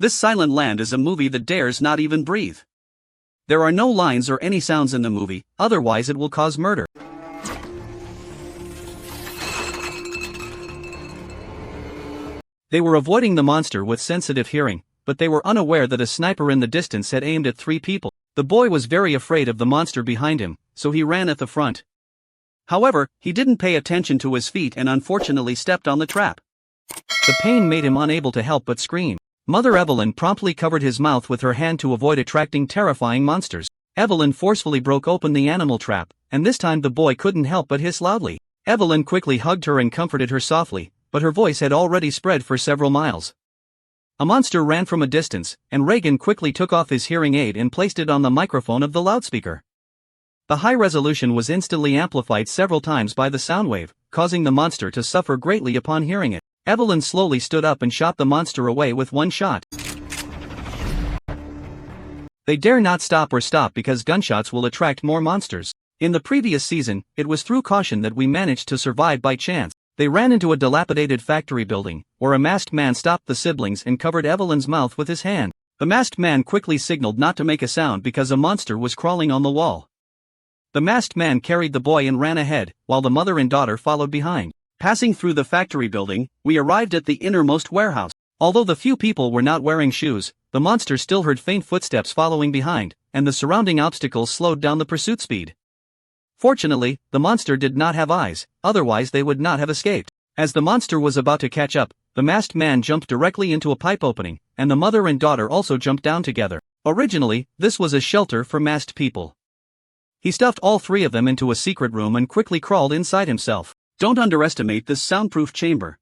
This silent land is a movie that dares not even breathe. There are no lines or any sounds in the movie, otherwise it will cause murder. They were avoiding the monster with sensitive hearing, but they were unaware that a sniper in the distance had aimed at 3 people. The boy was very afraid of the monster behind him, so he ran at the front. However, he didn't pay attention to his feet and unfortunately stepped on the trap. The pain made him unable to help but scream. Mother Evelyn promptly covered his mouth with her hand to avoid attracting terrifying monsters. Evelyn forcefully broke open the animal trap, and this time the boy couldn't help but hiss loudly. Evelyn quickly hugged her and comforted her softly, but her voice had already spread for several miles. A monster ran from a distance, and Reagan quickly took off his hearing aid and placed it on the microphone of the loudspeaker. The high resolution was instantly amplified several times by the sound wave, causing the monster to suffer greatly upon hearing it. Evelyn slowly stood up and shot the monster away with one shot. They dare not stop because gunshots will attract more monsters. In the previous season, it was through caution that we managed to survive by chance. They ran into a dilapidated factory building, where a masked man stopped the siblings and covered Evelyn's mouth with his hand. The masked man quickly signaled not to make a sound because a monster was crawling on the wall. The masked man carried the boy and ran ahead, while the mother and daughter followed behind. Passing through the factory building, we arrived at the innermost warehouse. Although the few people were not wearing shoes, the monster still heard faint footsteps following behind, and the surrounding obstacles slowed down the pursuit speed. Fortunately, the monster did not have eyes, otherwise they would not have escaped. As the monster was about to catch up, the masked man jumped directly into a pipe opening, and the mother and daughter also jumped down together. Originally, this was a shelter for masked people. He stuffed all 3 of them into a secret room and quickly crawled inside himself. Don't underestimate this soundproof chamber.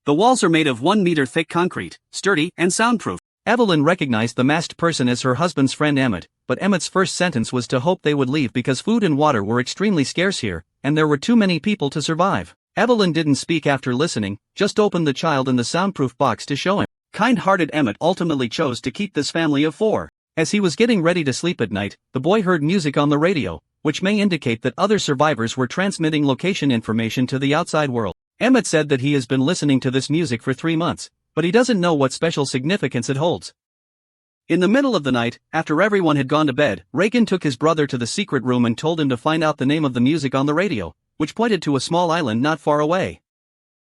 The walls are made of 1 meter thick concrete, sturdy and soundproof. Evelyn recognized the masked person as her husband's friend Emmett, but Emmett's first sentence was to hope they would leave because food and water were extremely scarce here, and there were too many people to survive. Evelyn didn't speak after listening, just opened the child in the soundproof box to show him. Kind-hearted Emmett ultimately chose to keep this family of 4. As he was getting ready to sleep at night, the boy heard music on the radio, which may indicate that other survivors were transmitting location information to the outside world. Emmett said that he has been listening to this music for 3 months, but he doesn't know what special significance it holds. In the middle of the night, after everyone had gone to bed, Reagan took his brother to the secret room and told him to find out the name of the music on the radio, which pointed to a small island not far away.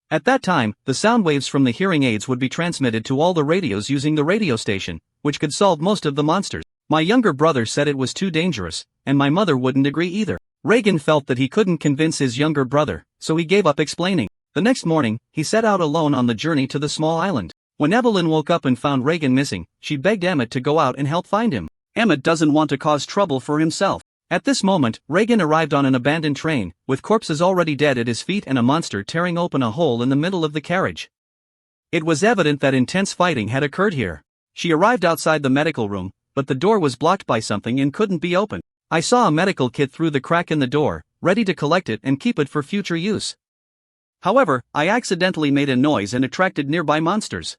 At that time, the sound waves from the hearing aids would be transmitted to all the radios using the radio station, which could solve most of the monsters. My younger brother said it was too dangerous, and my mother wouldn't agree either. Reagan felt that he couldn't convince his younger brother, so he gave up explaining. The next morning, he set out alone on the journey to the small island. When Evelyn woke up and found Reagan missing, she begged Emmett to go out and help find him. Emmett doesn't want to cause trouble for himself. At this moment, Reagan arrived on an abandoned train, with corpses already dead at his feet and a monster tearing open a hole in the middle of the carriage. It was evident that intense fighting had occurred here. She arrived outside the medical room, but the door was blocked by something and couldn't be opened. I saw a medical kit through the crack in the door, ready to collect it and keep it for future use. However, I accidentally made a noise and attracted nearby monsters.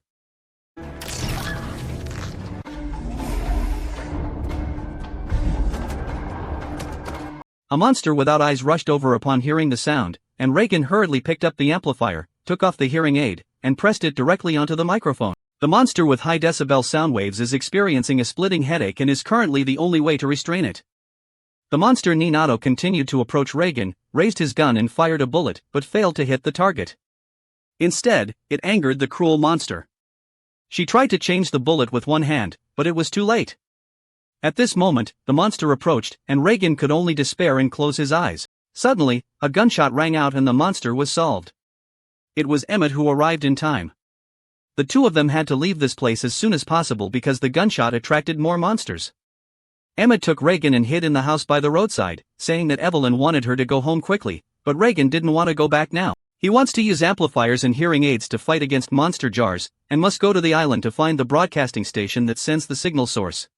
A monster without eyes rushed over upon hearing the sound, and Reagan hurriedly picked up the amplifier, took off the hearing aid, and pressed it directly onto the microphone. The monster with high decibel sound waves is experiencing a splitting headache and is currently the only way to restrain it. The monster Ninato continued to approach Reagan, raised his gun and fired a bullet, but failed to hit the target. Instead, it angered the cruel monster. She tried to change the bullet with one hand, but it was too late. At this moment, the monster approached, and Reagan could only despair and close his eyes. Suddenly, a gunshot rang out and the monster was solved. It was Emmett who arrived in time. The 2 of them had to leave this place as soon as possible because the gunshot attracted more monsters. Emmett took Reagan and hid in the house by the roadside, saying that Evelyn wanted her to go home quickly, but Reagan didn't want to go back now. He wants to use amplifiers and hearing aids to fight against monster jars, and must go to the island to find the broadcasting station that sends the signal source.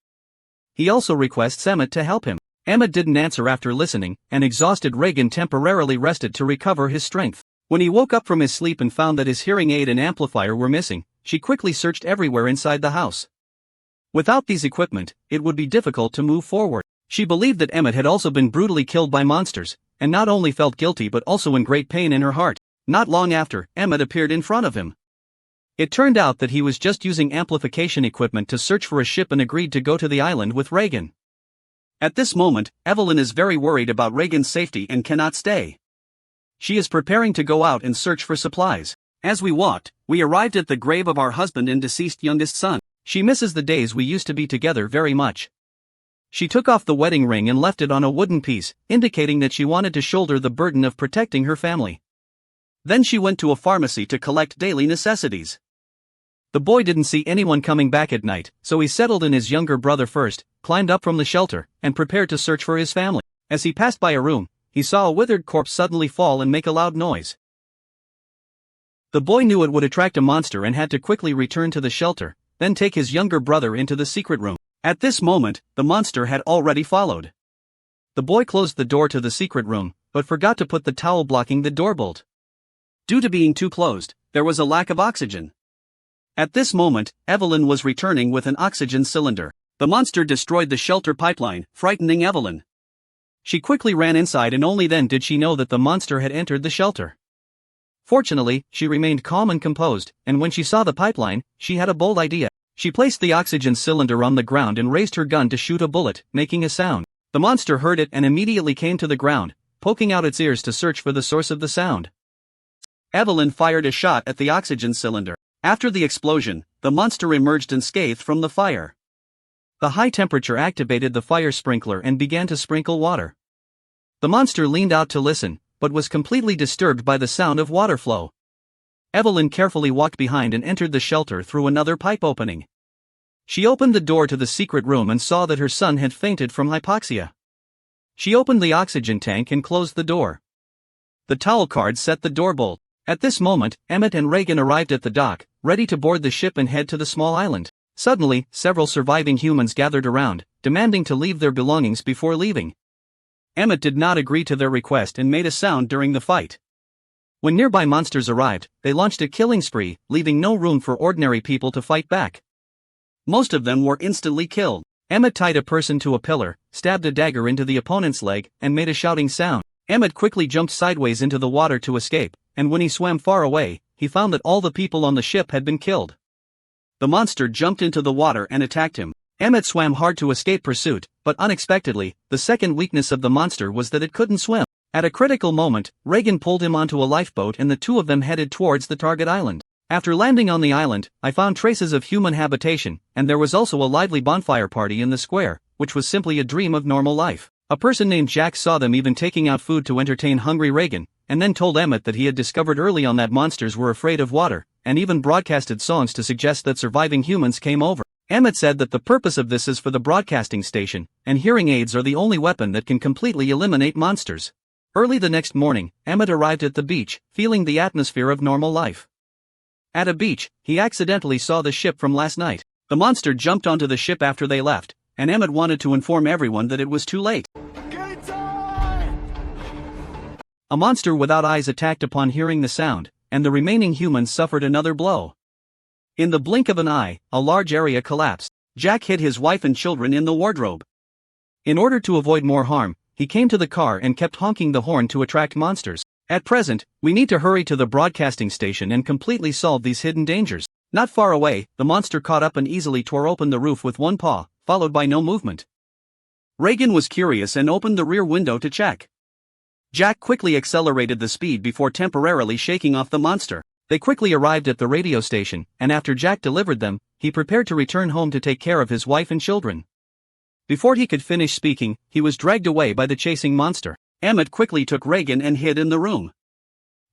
He also requests Emmett to help him. Emmett didn't answer after listening, and exhausted Reagan temporarily rested to recover his strength. When he woke up from his sleep and found that his hearing aid and amplifier were missing, she quickly searched everywhere inside the house. Without these equipment, it would be difficult to move forward. She believed that Emmett had also been brutally killed by monsters, and not only felt guilty but also in great pain in her heart. Not long after, Emmett appeared in front of him. It turned out that he was just using amplification equipment to search for a ship and agreed to go to the island with Reagan. At this moment, Evelyn is very worried about Reagan's safety and cannot stay. She is preparing to go out and search for supplies. As we walked, we arrived at the grave of our husband and deceased youngest son. She misses the days we used to be together very much. She took off the wedding ring and left it on a wooden piece, indicating that she wanted to shoulder the burden of protecting her family. Then she went to a pharmacy to collect daily necessities. The boy didn't see anyone coming back at night, so he settled in his younger brother first, climbed up from the shelter, and prepared to search for his family. As he passed by a room, he saw a withered corpse suddenly fall and make a loud noise. The boy knew it would attract a monster and had to quickly return to the shelter, then take his younger brother into the secret room. At this moment, the monster had already followed. The boy closed the door to the secret room, but forgot to put the towel blocking the door bolt. Due to being too closed, there was a lack of oxygen. At this moment, Evelyn was returning with an oxygen cylinder. The monster destroyed the shelter pipeline, frightening Evelyn. She quickly ran inside and only then did she know that the monster had entered the shelter. Fortunately, she remained calm and composed, and when she saw the pipeline, she had a bold idea. She placed the oxygen cylinder on the ground and raised her gun to shoot a bullet, making a sound. The monster heard it and immediately came to the ground, poking out its ears to search for the source of the sound. Evelyn fired a shot at the oxygen cylinder. After the explosion, the monster emerged unscathed from the fire. The high temperature activated the fire sprinkler and began to sprinkle water. The monster leaned out to listen, but was completely disturbed by the sound of water flow. Evelyn carefully walked behind and entered the shelter through another pipe opening. She opened the door to the secret room and saw that her son had fainted from hypoxia. She opened the oxygen tank and closed the door. The towel card set the door bolt. At this moment, Emmett and Reagan arrived at the dock, ready to board the ship and head to the small island. Suddenly, several surviving humans gathered around, demanding to leave their belongings before leaving. Emmett did not agree to their request and made a sound during the fight. When nearby monsters arrived, they launched a killing spree, leaving no room for ordinary people to fight back. Most of them were instantly killed. Emmett tied a person to a pillar, stabbed a dagger into the opponent's leg, and made a shouting sound. Emmett quickly jumped sideways into the water to escape, and when he swam far away, he found that all the people on the ship had been killed. The monster jumped into the water and attacked him. Emmett swam hard to escape pursuit, but unexpectedly, the second weakness of the monster was that it couldn't swim. At a critical moment, Reagan pulled him onto a lifeboat and the two of them headed towards the target island. After landing on the island, I found traces of human habitation, and there was also a lively bonfire party in the square, which was simply a dream of normal life. A person named Jack saw them even taking out food to entertain hungry Reagan, and then told Emmett that he had discovered early on that monsters were afraid of water, and even broadcasted songs to suggest that surviving humans came over. Emmett said that the purpose of this is for the broadcasting station, and hearing aids are the only weapon that can completely eliminate monsters. Early the next morning, Emmett arrived at the beach, feeling the atmosphere of normal life. At a beach, he accidentally saw the ship from last night. The monster jumped onto the ship after they left, and Emmett wanted to inform everyone that it was too late. A monster without eyes attacked upon hearing the sound, and the remaining humans suffered another blow. In the blink of an eye, a large area collapsed. Jack hid his wife and children in the wardrobe. In order to avoid more harm, he came to the car and kept honking the horn to attract monsters. At present, we need to hurry to the broadcasting station and completely solve these hidden dangers. Not far away, the monster caught up and easily tore open the roof with one paw, followed by no movement. Reagan was curious and opened the rear window to check. Jack quickly accelerated the speed before temporarily shaking off the monster. They quickly arrived at the radio station, and after Jack delivered them, he prepared to return home to take care of his wife and children. Before he could finish speaking, he was dragged away by the chasing monster. Emmett quickly took Reagan and hid in the room.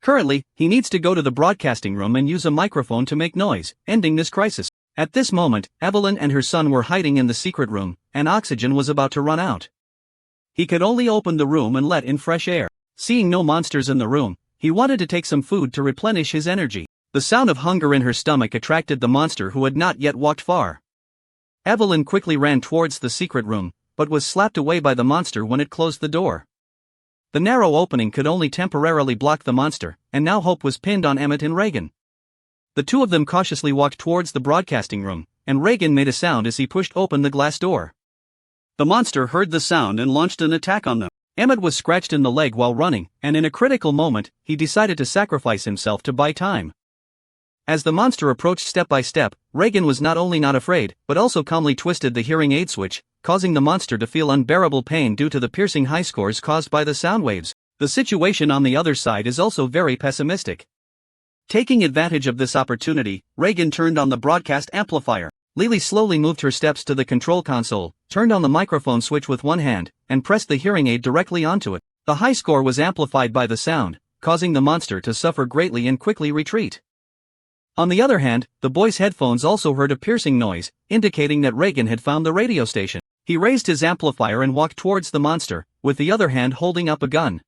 Currently, he needs to go to the broadcasting room and use a microphone to make noise, ending this crisis. At this moment, Evelyn and her son were hiding in the secret room, and oxygen was about to run out. He could only open the room and let in fresh air. Seeing no monsters in the room, he wanted to take some food to replenish his energy. The sound of hunger in her stomach attracted the monster who had not yet walked far. Evelyn quickly ran towards the secret room, but was slapped away by the monster when it closed the door. The narrow opening could only temporarily block the monster, and now hope was pinned on Emmett and Reagan. The two of them cautiously walked towards the broadcasting room, and Reagan made a sound as he pushed open the glass door. The monster heard the sound and launched an attack on them. Emmett was scratched in the leg while running, and in a critical moment, he decided to sacrifice himself to buy time. As the monster approached step by step, Reagan was not only not afraid, but also calmly twisted the hearing aid switch, causing the monster to feel unbearable pain due to the piercing high scores caused by the sound waves. The situation on the other side is also very pessimistic. Taking advantage of this opportunity, Reagan turned on the broadcast amplifier. Lily slowly moved her steps to the control console, turned on the microphone switch with one hand, and pressed the hearing aid directly onto it. The high score was amplified by the sound, causing the monster to suffer greatly and quickly retreat. On the other hand, the boy's headphones also heard a piercing noise, indicating that Reagan had found the radio station. He raised his amplifier and walked towards the monster, with the other hand holding up a gun.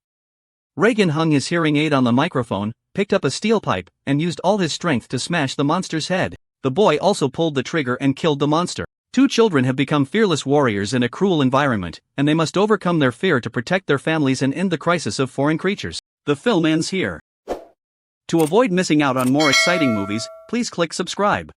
Reagan hung his hearing aid on the microphone, picked up a steel pipe, and used all his strength to smash the monster's head. The boy also pulled the trigger and killed the monster. Two children have become fearless warriors in a cruel environment, and they must overcome their fear to protect their families and end the crisis of foreign creatures. The film ends here. To avoid missing out on more exciting movies, please click subscribe.